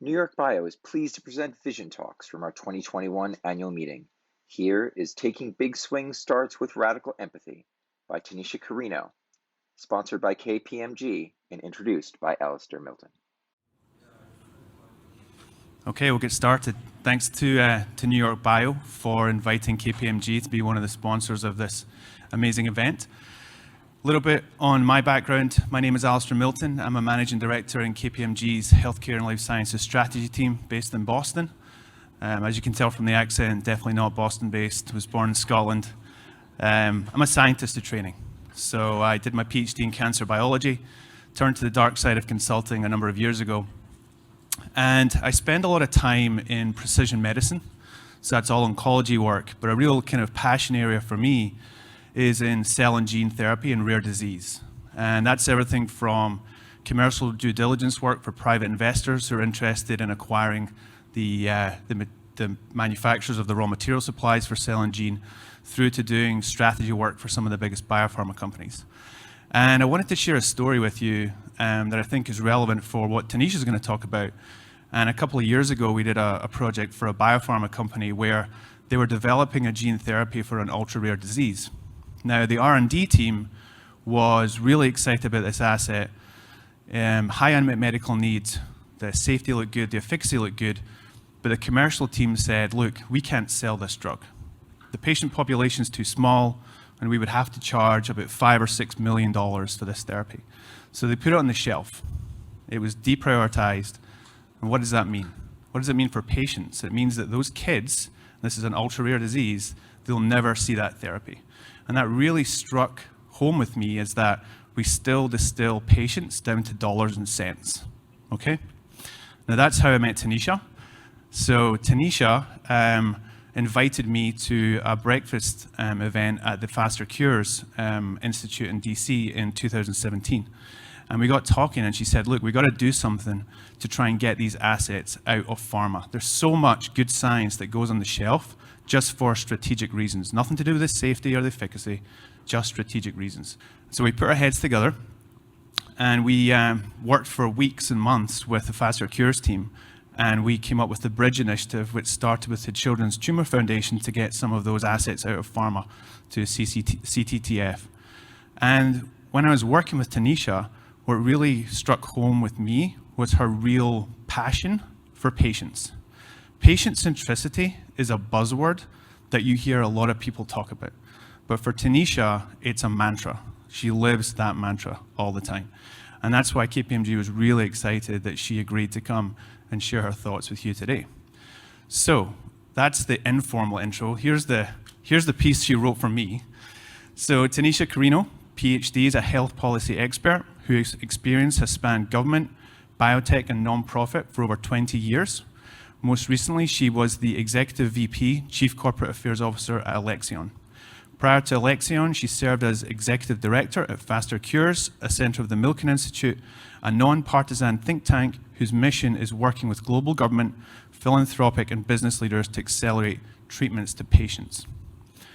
NewYorkBIO is pleased to present Vision Talks from our 2021 annual meeting. Here is Taking Big Swings Starts with Radical Empathy by Tanisha Carino, sponsored by KPMG and introduced by Alistair Milton. Okay, we'll get started. Thanks to NewYorkBIO for inviting KPMG to be one of the sponsors of this amazing event. A little bit on my background. My name is Alistair Milton. I'm a managing director in KPMG's Healthcare and Life Sciences Strategy team based in Boston. As you can tell from the accent, definitely not Boston-based. Was born in Scotland. I'm a scientist of training. So I did my Ph.D. in cancer biology, turned to the dark side of consulting a number of years ago. And I spend a lot of time in precision medicine. So that's all oncology work. But a real kind of passion area for me is in cell and gene therapy and rare disease. And that's everything from commercial due diligence work for private investors who are interested in acquiring the manufacturers of the raw material supplies for cell and gene, through to doing strategy work for some of the biggest biopharma companies. And I wanted to share a story with you that I think is relevant for what Tanisha is going to talk about. And a couple of years ago, we did a project for a biopharma company where they were developing a gene therapy for an ultra-rare disease. Now, the R&D team was really excited about this asset. High unmet medical needs, the safety looked good, the efficacy looked good, but the commercial team said, look, we can't sell this drug. The patient population is too small, and we would have to charge about $5 or $6 million for this therapy. So they put it on the shelf. It was deprioritized. And what does that mean? What does it mean for patients? It means that those kids, this is an ultra-rare disease, they'll never see that therapy. And that really struck home with me, is that we still distill patients down to dollars and cents, okay? Now that's how I met Tanisha. So Tanisha invited me to a breakfast event at the FasterCures Institute in DC in 2017. And we got talking, and she said, look, we got to do something to try and get these assets out of pharma. There's so much good science that goes on the shelf just for strategic reasons. Nothing to do with the safety or the efficacy, just strategic reasons. So we put our heads together, and we worked for weeks and months with the FasterCures team, and we came up with the Bridge Initiative, which started with the Children's Tumor Foundation to get some of those assets out of pharma to CTTF. And when I was working with Tanisha, what really struck home with me was her real passion for patients. Patient centricity is a buzzword that you hear a lot of people talk about. But for Tanisha, it's a mantra. She lives that mantra all the time. And that's why KPMG was really excited that she agreed to come and share her thoughts with you today. So that's the informal intro. Here's the piece she wrote for me. So Tanisha Carino, Ph.D., is a health policy expert whose experience has spanned government, biotech, and nonprofit for over 20 years. Most recently, she was the Executive VP, Chief Corporate Affairs Officer at Alexion. Prior to Alexion, she served as Executive Director at FasterCures, a center of the Milken Institute, a nonpartisan think tank whose mission is working with global government, philanthropic, and business leaders to accelerate treatments to patients.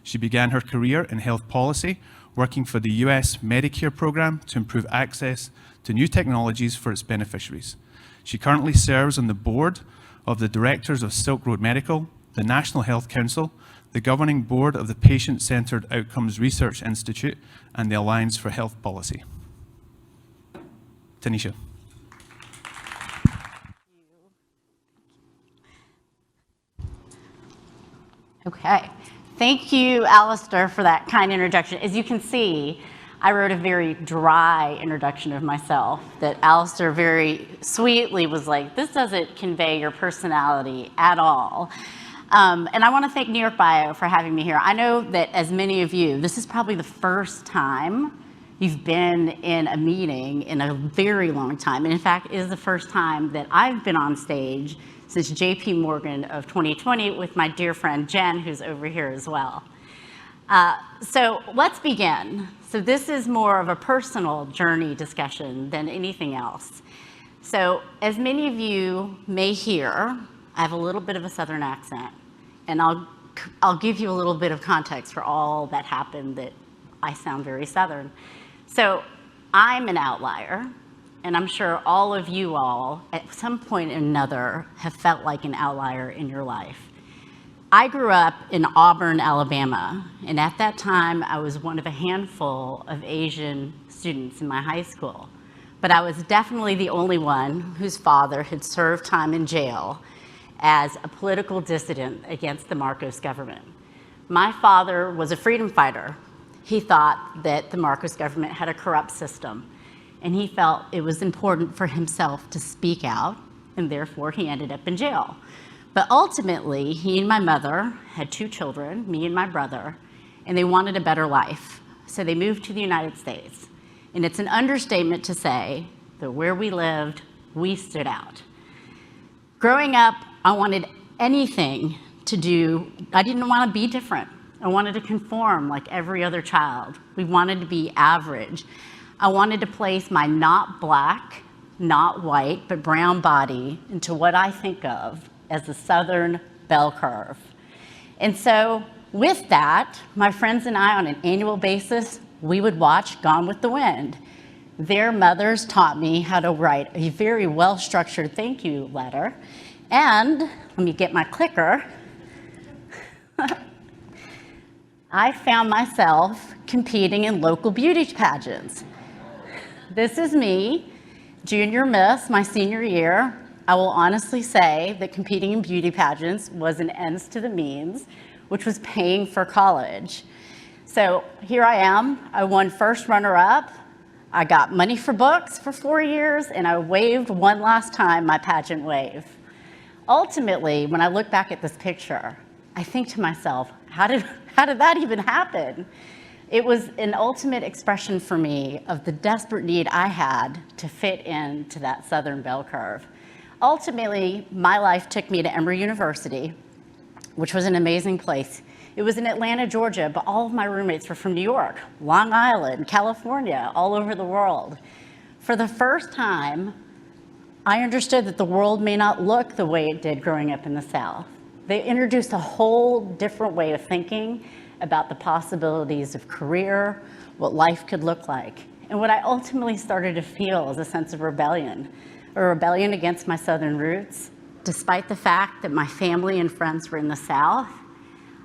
She began her career in health policy, working for the US Medicare program to improve access to new technologies for its beneficiaries. She currently serves on the board of the directors of Silk Road Medical, the National Health Council, the governing board of the Patient-Centered Outcomes Research Institute, and the Alliance for Health Policy. Tanisha. Okay. Thank you, Alistair, for that kind introduction. As you can see, I wrote a very dry introduction of myself that Alistair very sweetly was like, this doesn't convey your personality at all. And I want to thank NewYorkBIO for having me here. I know that as many of you, this is probably the first time you've been in a meeting in a very long time. And in fact, it is the first time that I've been on stage since JP Morgan of 2020 with my dear friend Jen, who's over here as well. So let's begin. So this is more of a personal journey discussion than anything else. So as many of you may hear, I have a little bit of a Southern accent, and I'll give you a little bit of context for all that happened that I sound very Southern. So I'm an outlier, and I'm sure all of you all, at some point or another, have felt like an outlier in your life. I grew up in Auburn, Alabama, and at that time, I was one of a handful of Asian students in my high school. But I was definitely the only one whose father had served time in jail as a political dissident against the Marcos government. My father was a freedom fighter. He thought that the Marcos government had a corrupt system, and he felt it was important for himself to speak out, and therefore he ended up in jail. But ultimately, he and my mother had 2 children, me and my brother, and they wanted a better life. So they moved to the United States. And it's an understatement to say that where we lived, we stood out. Growing up, I wanted anything to do, I didn't want to be different. I wanted to conform like every other child. We wanted to be average. I wanted to place my not black, not white, but brown body into what I think of as the Southern bell curve. And so with that, my friends and I, on an annual basis, we would watch Gone with the Wind. Their mothers taught me how to write a very well-structured thank you letter. And let me get my clicker. I found myself competing in local beauty pageants. This is me, junior miss, my senior year. I will honestly say that competing in beauty pageants was an ends to the means, which was paying for college. So here I am. I won first runner-up. I got money for books for 4 years, and I waved one last time my pageant wave. Ultimately, when I look back at this picture, I think to myself, how did that even happen? It was an ultimate expression for me of the desperate need I had to fit into that Southern bell curve. Ultimately, my life took me to Emory University, which was an amazing place. It was in Atlanta, Georgia, but all of my roommates were from New York, Long Island, California, all over the world. For the first time, I understood that the world may not look the way it did growing up in the South. They introduced a whole different way of thinking about the possibilities of career, what life could look like. And what I ultimately started to feel was a sense of rebellion, a rebellion against my Southern roots. Despite the fact that my family and friends were in the South,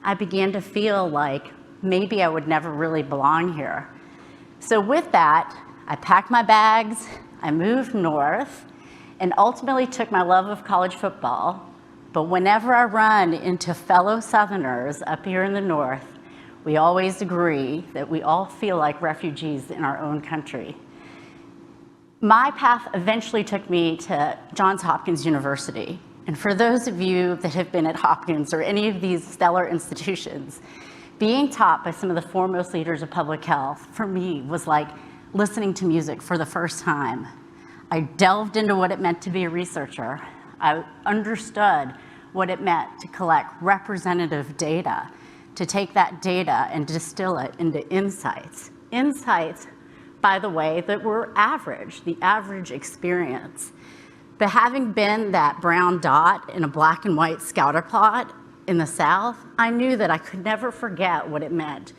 I began to feel like maybe I would never really belong here. So with that, I packed my bags, I moved north, and ultimately took my love of college football. But whenever I run into fellow Southerners up here in the north, we always agree that we all feel like refugees in our own country. My path eventually took me to Johns Hopkins University. And for those of you that have been at Hopkins or any of these stellar institutions, being taught by some of the foremost leaders of public health, for me, was like listening to music for the first time. I delved into what it meant to be a researcher. I understood what it meant to collect representative data, to take that data and distill it into insights. Insights, by the way, that were average, the average experience. But having been that brown dot in a black and white scatter plot in the South, I knew that I could never forget what it meant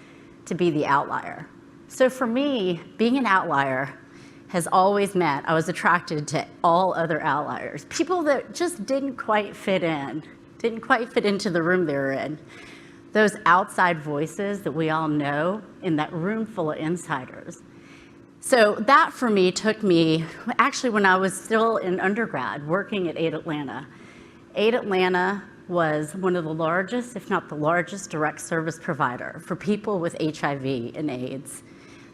to be the outlier. So for me, being an outlier has always meant I was attracted to all other outliers, people that just didn't quite fit in, didn't quite fit into the room they were in. Those outside voices that we all know in that room full of insiders. So that for me took me, actually when I was still in undergrad working at Aid Atlanta. Aid Atlanta was one of the largest, if not the largest, direct service provider for people with HIV and AIDS.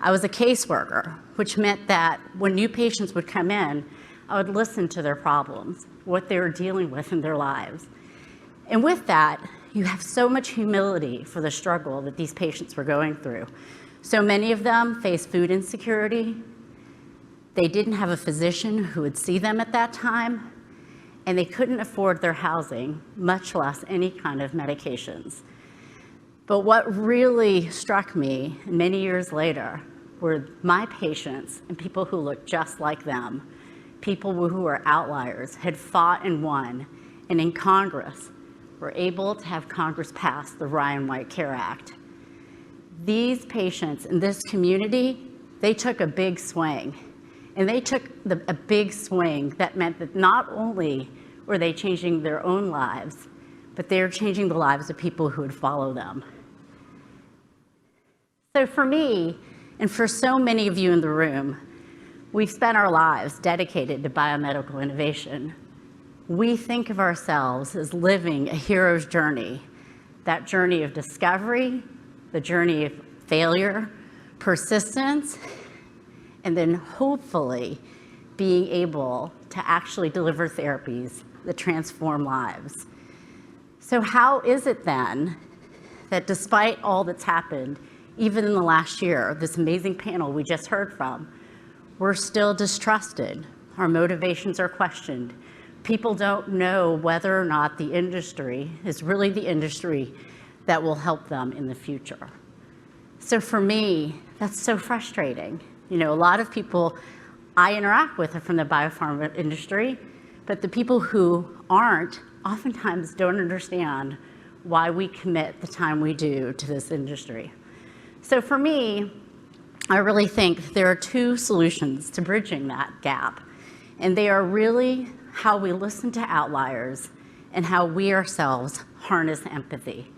I was a caseworker, which meant that when new patients would come in, I would listen to their problems, what they were dealing with in their lives. And with that, you have so much humility for the struggle that these patients were going through. So many of them faced food insecurity. They didn't have a physician who would see them at that time, and they couldn't afford their housing, much less any kind of medications. But what really struck me many years later were my patients and people who looked just like them, people who were outliers, had fought and won, and in Congress were able to have Congress pass the Ryan White Care Act. These patients in this community, they took a big swing. And they took a big swing that meant that not only were they changing their own lives, but they're changing the lives of people who would follow them. So for me, and for so many of you in the room, we've spent our lives dedicated to biomedical innovation. We think of ourselves as living a hero's journey, that journey of discovery, the journey of failure, persistence, and then hopefully being able to actually deliver therapies that transform lives. So how is it then that despite all that's happened, even in the last year, this amazing panel we just heard from, we're still distrusted, our motivations are questioned, people don't know whether or not the industry is really the industry that will help them in the future. So for me, that's so frustrating. You know, a lot of people I interact with are from the biopharma industry, but the people who aren't oftentimes don't understand why we commit the time we do to this industry. So for me, I really think there are two solutions to bridging that gap, and they are really how we listen to outliers and how we ourselves harness empathy.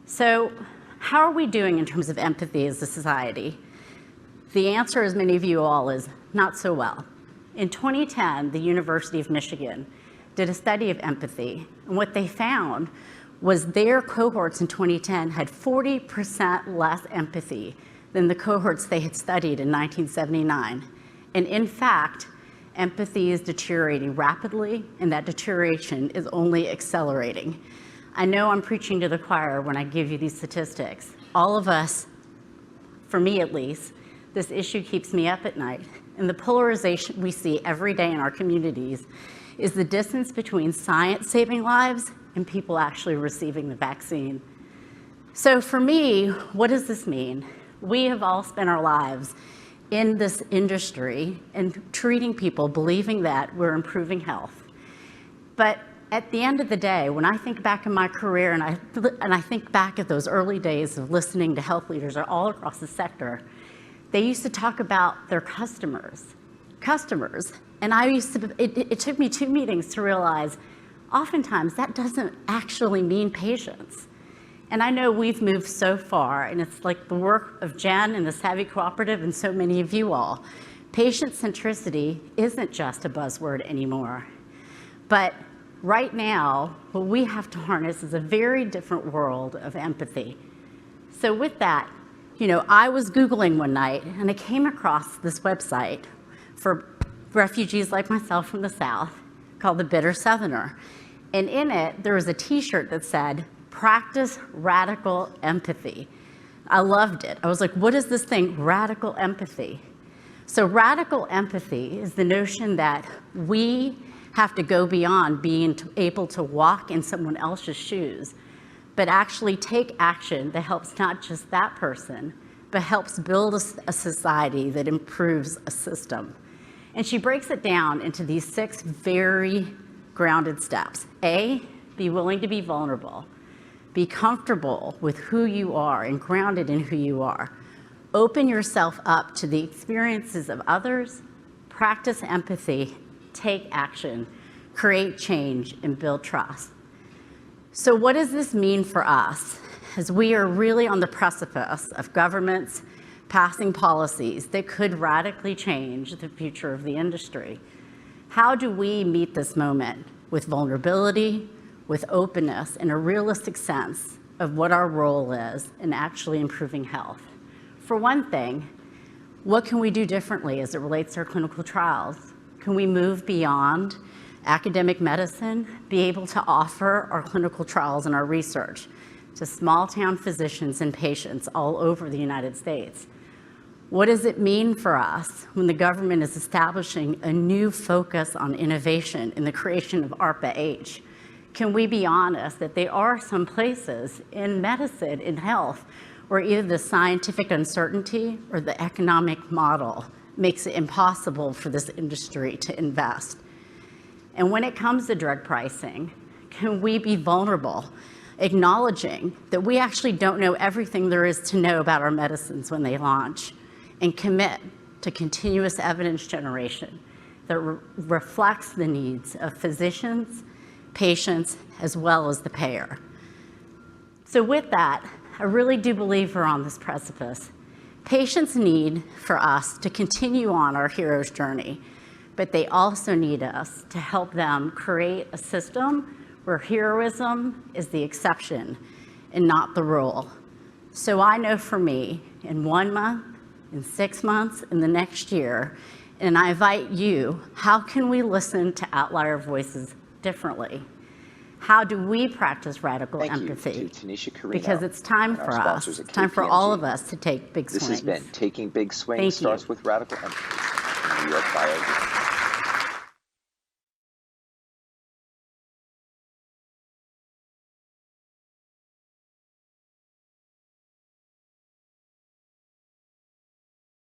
So how are we doing in terms of empathy as a society? The answer, as many of you all, is not so well. In 2010, the University of Michigan did a study of empathy, and what they found was their cohorts in 2010 had 40% less empathy than the cohorts they had studied in 1979. And in fact, empathy is deteriorating rapidly, and that deterioration is only accelerating. I know I'm preaching to the choir when I give you these statistics. All of us, for me at least, this issue keeps me up at night. And the polarization we see every day in our communities is the distance between science saving lives and people actually receiving the vaccine. So for me, what does this mean? We have all spent our lives in this industry and treating people, believing that we're improving health. But at the end of the day, when I think back in my career and I think back at those early days of listening to health leaders all across the sector, they used to talk about their customers. And it took me 2 meetings to realize oftentimes that doesn't actually mean patients. And I know we've moved so far, and it's like the work of Jen and the Savvy Cooperative and so many of you all. Patient centricity isn't just a buzzword anymore. But right now, what we have to harness is a very different world of empathy. So with that, you know, I was Googling one night and I came across this website for refugees like myself from the South called The Bitter Southerner. And in it, there was a t-shirt that said, "Practice radical empathy." I loved it. I was like, what is this thing, radical empathy? So radical empathy is the notion that we have to go beyond being able to walk in someone else's shoes, but actually take action that helps not just that person, but helps build a society that improves a system. And she breaks it down into these 6 very grounded steps. A, be willing to be vulnerable. Be comfortable with who you are and grounded in who you are. Open yourself up to the experiences of others, practice empathy, take action, create change, and build trust. So what does this mean for us as we are really on the precipice of governments passing policies that could radically change the future of the industry? How do we meet this moment with vulnerability, with openness, and a realistic sense of what our role is in actually improving health? For one thing, what can we do differently as it relates to our clinical trials? Can we move beyond academic medicine, be able to offer our clinical trials and our research to small town physicians and patients all over the United States? What does it mean for us when the government is establishing a new focus on innovation in the creation of ARPA-H? Can we be honest that there are some places in medicine, in health, where either the scientific uncertainty or the economic model makes it impossible for this industry to invest? And when it comes to drug pricing, can we be vulnerable, acknowledging that we actually don't know everything there is to know about our medicines when they launch, and commit to continuous evidence generation that reflects the needs of physicians, patients, as well as the payer. So with that, I really do believe we're on this precipice. Patients need for us to continue on our hero's journey, but they also need us to help them create a system where heroism is the exception and not the rule. So I know for me, in 1 month, in 6 months, in the next year, and I invite you, how can we listen to outlier voices differently? How do we practice radical empathy? Thank you to Tanisha Carino, because it's time for us. It's time for all of us to take big swings. This has been Taking Big Swings Starts with Radical Empathy. NewYorkBIO.